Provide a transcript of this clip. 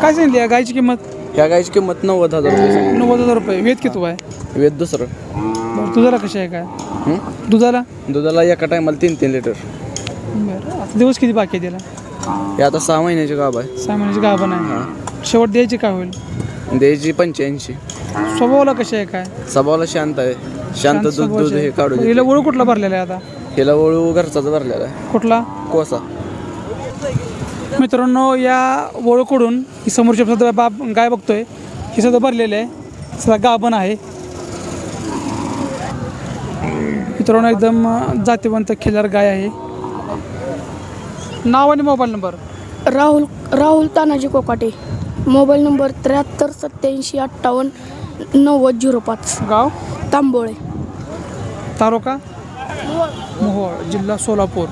काय सांगितली या गायची किंमत? ह्या गायची किंमत 90,000 रुपये सांगितली. 90,000 रुपये. वेद किती आहे? वेद दुसरं. बरं दुधाला कशी आहे काय? दुधाला दुधाला एका टायमाला 3-3 लिटर. बरं आता दिवस किती बाकी आहे त्याला? हे आता 6 महिन्याची गाभ आहे. 6 महिन्याची गाभण आहे. शेवट द्यायची काय होईल? द्यायची 85. स्वभावाला कशी आहे काय? स्वभावाला शांत आहे. शांत दूध स्वभावाची हे आहे. काढू हिला वळू कुठला भरलेला आहे आता? हिला वळू घरचाच भरलेला आहे. कुठला? कोसा. मित्रांनो या वळूकडून ही समोरच्या सुद्धा बाप गाय बघतोय ही सुद्धा भरलेली आहे. सुद्धा गाभण आहे. मित्रांनो एकदम जातीवंत खिल्लार गाय आहे. नाव आणि mobile number? Rahul Tanaji Kokate. Mobile number 73 87 58 90 05. गाव? तांबोळे. तालुका? मोहोळ. जिल्हा सोलापूर.